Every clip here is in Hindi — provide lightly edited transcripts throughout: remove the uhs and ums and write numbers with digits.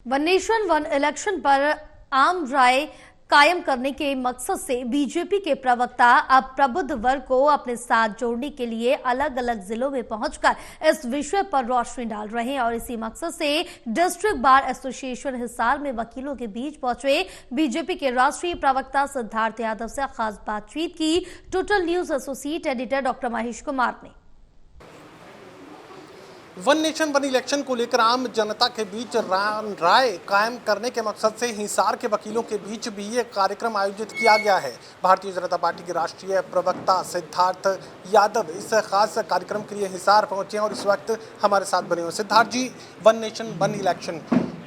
वन नेशन वन इलेक्शन पर आम राय कायम करने के मकसद से बीजेपी के प्रवक्ता अब प्रबुद्ध वर्ग को अपने साथ जोड़ने के लिए अलग अलग जिलों में पहुंचकर इस विषय पर रोशनी डाल रहे हैं और इसी मकसद से डिस्ट्रिक्ट बार एसोसिएशन हिसार में वकीलों के बीच पहुंचे बीजेपी के राष्ट्रीय प्रवक्ता सिद्धार्थ यादव से खास बातचीत की total news associate editor doctor Mahesh Kumar ने। वन नेशन वन इलेक्शन को लेकर आम जनता के बीच राय कायम करने के मकसद से हिसार के वकीलों के बीच भी ये कार्यक्रम आयोजित किया गया है। भारतीय जनता पार्टी के राष्ट्रीय प्रवक्ता सिद्धार्थ यादव इस खास कार्यक्रम के लिए हिसार पहुंचे हैं और इस वक्त हमारे साथ बने हुए। सिद्धार्थ जी, वन नेशन वन इलेक्शन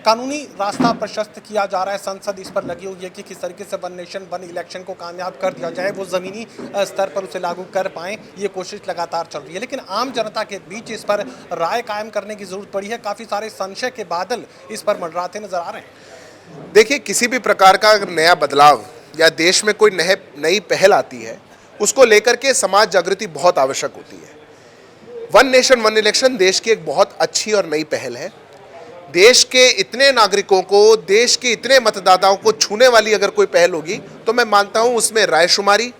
कानूनी रास्ता प्रशस्त किया जा रहा है, संसद इस पर लगी हुई है कि किस तरीके से वन नेशन वन इलेक्शन को कामयाब कर दिया जाए, वो ज़मीनी स्तर पर उसे लागू कर पाएँ, ये कोशिश लगातार चल रही है। लेकिन आम जनता के बीच इस पर राय कायम करने की ज़रूरत पड़ी है। काफ़ी सारे संशय के बादल इस पर मंडराते नजर आ रहे हैं। देखिए, किसी भी प्रकार का नया बदलाव या देश में कोई नई पहल आती है, उसको लेकर के समाज जागृति बहुत आवश्यक होती है। वन नेशन वन इलेक्शन देश की एक बहुत अच्छी और नई पहल है। देश के इतने नागरिकों को, देश के इतने मतदाताओं को छूने वाली अगर कोई पहल होगी तो मैं मानता हूं उसमें रायशुमारी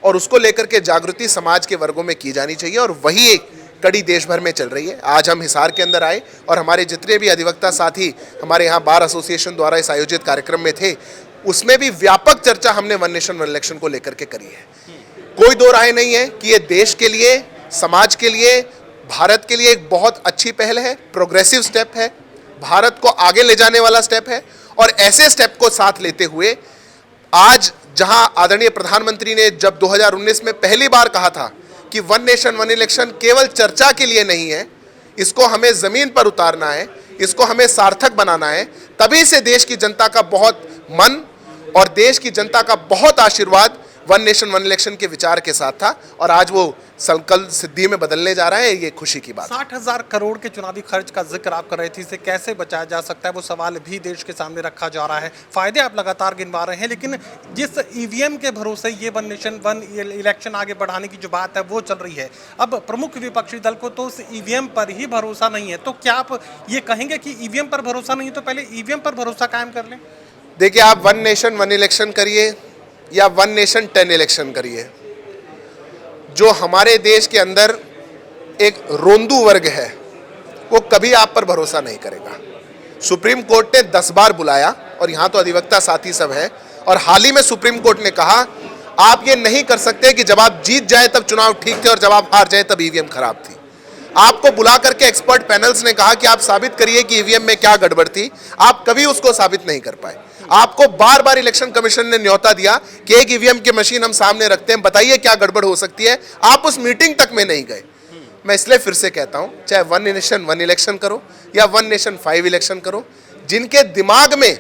और उसको लेकर के जागृति समाज के वर्गों में की जानी चाहिए और वही एक कड़ी देश भर में चल रही है। आज हम हिसार के अंदर आए और हमारे जितने भी अधिवक्ता साथी हमारे यहाँ बार एसोसिएशन द्वारा इस आयोजित कार्यक्रम में थे, उसमें भी व्यापक चर्चा हमने वन नेशन वन इलेक्शन को लेकर के करी है। कोई दो राय नहीं है कि ये देश के लिए, समाज के लिए, भारत के लिए एक बहुत अच्छी पहल है, प्रोग्रेसिव स्टेप है, भारत को आगे ले जाने वाला स्टेप है। और ऐसे स्टेप को साथ लेते हुए आज जहां आदरणीय प्रधानमंत्री ने जब 2019 में पहली बार कहा था कि वन नेशन वन इलेक्शन केवल चर्चा के लिए नहीं है, इसको हमें जमीन पर उतारना है, इसको हमें सार्थक बनाना है, तभी से देश की जनता का बहुत मन और देश की जनता का बहुत आशीर्वाद वन नेशन वन इलेक्शन के विचार के साथ था और आज वो संकल्प सिद्धि में बदलने जा रहा है। ये खुशी की बात। 60,000 करोड़ के चुनावी खर्च का जिक्र आप कर रहे थे, इसे कैसे बचाया जा सकता है, वो सवाल भी देश के सामने रखा जा रहा है। फायदे आप लगातार गिनवा रहे हैं, लेकिन जिस ईवीएम के भरोसे ये वन नेशन वन इलेक्शन आगे बढ़ाने की जो बात है वो चल रही है, अब प्रमुख विपक्षी दल को तो उस ईवीएम पर ही भरोसा नहीं है। तो क्या आप ये कहेंगे कि ईवीएम पर भरोसा नहीं है तो पहले ईवीएम पर भरोसा कायम कर लें? देखिए, आप वन नेशन वन इलेक्शन करिए या वन नेशन 10 इलेक्शन करिए, जो हमारे देश के अंदर एक रोंदू वर्ग है वो कभी आप पर भरोसा नहीं करेगा। सुप्रीम कोर्ट ने 10 बार बुलाया और यहाँ तो अधिवक्ता साथी सब है, और हाल ही में सुप्रीम कोर्ट ने कहा आप ये नहीं कर सकते कि जब आप जीत जाए तब चुनाव ठीक थे और जब आप हार जाए तब ईवीएम खराब थी। आपको बुला करके एक्सपर्ट पैनल्स ने कहा कि आप साबित करिए कि ईवीएम में क्या गड़बड़ थी, आप कभी उसको साबित नहीं कर पाए। आपको बार बार इलेक्शन कमीशन ने न्योता दिया कि एक ईवीएम की मशीन हम सामने रखते हैं, बताइए क्या गड़बड़ हो सकती है, आप उस मीटिंग तक में नहीं गए। मैं इसलिए फिर से कहता हूं, चाहे वन नेशन वन इलेक्शन करो या वन नेशन 5 इलेक्शन करो, जिनके दिमाग में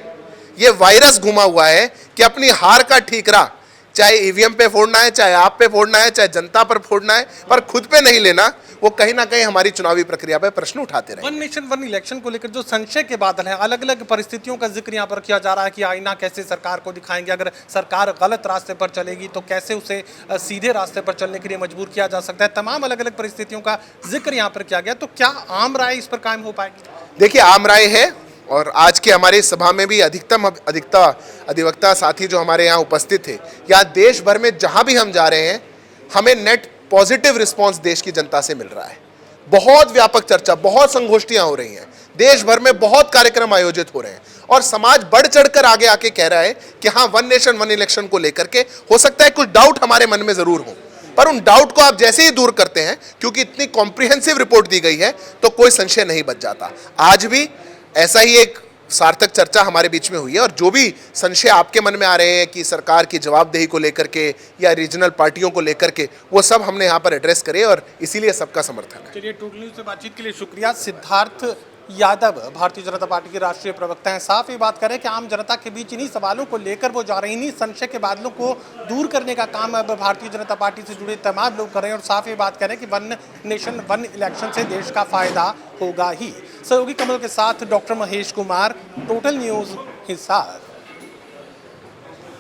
ये वायरस घुमा हुआ है कि अपनी हार का ठीकरा चाहे ईवीएम पे फोड़ना है, चाहे आप पे फोड़ना है, चाहे जनता पर फोड़ना है, पर खुद पे नहीं लेना, वो कहीं ना कहीं हमारी चुनावी प्रक्रिया पे प्रश्न उठाते रहे। वन नेशन वन इलेक्शन को लेकर जो संशय के बादल हैं, अलग अलग परिस्थितियों का जिक्र यहाँ पर किया जा रहा है कि आईना कैसे सरकार को दिखाएंगे, अगर सरकार गलत रास्ते पर चलेगी तो कैसे उसे सीधे रास्ते पर चलने के लिए मजबूर किया जा सकता है। तमाम अलग अलग परिस्थितियों का जिक्र यहाँ पर किया गया, तो क्या आम राय इस पर कायम हो पाएगी? देखिए, आम राय है और आज की हमारी सभा में भी अधिवक्ता साथी जो हमारे यहाँ उपस्थित थे, या देश भर में जहाँ भी हम जा रहे हैं, हमें नेट पॉजिटिव रिस्पांस देश की जनता से मिल रहा है। बहुत व्यापक चर्चा, बहुत संगोष्ठियां हो रही हैं, देश भर में बहुत कार्यक्रम आयोजित हो रहे हैं और समाज बढ़ चढ़कर आगे आके कह रहा है कि हाँ, वन नेशन वन इलेक्शन को लेकर के हो सकता है कुछ डाउट हमारे मन में जरूर हो, पर उन डाउट को आप जैसे ही दूर करते हैं, क्योंकि इतनी कॉम्प्रिहेंसिव रिपोर्ट दी गई है, तो कोई संशय नहीं बच जाता। आज भी ऐसा ही एक सार्थक चर्चा हमारे बीच में हुई है और जो भी संशय आपके मन में आ रहे हैं कि सरकार की जवाबदेही को लेकर के या रीजनल पार्टियों को लेकर के, वो सब हमने यहाँ पर एड्रेस करे और इसीलिए सबका समर्थन है। चलिए, टोटल न्यूज़ से बातचीत के लिए शुक्रिया। सिद्धार्थ यादव भारतीय जनता पार्टी के राष्ट्रीय प्रवक्ता हैं, साफ ये बात करें कि आम जनता के बीच इन्हीं सवालों को लेकर वो जा रहे हैं, इन्हीं संशय के बादलों को दूर करने का काम अब भारतीय जनता पार्टी से जुड़े तमाम लोग कर रहे हैं और साफ ये बात करें कि वन नेशन वन इलेक्शन से देश का फायदा होगा ही। सहयोगी कमल के साथ doctor Mahesh Kumar, total news Hisar.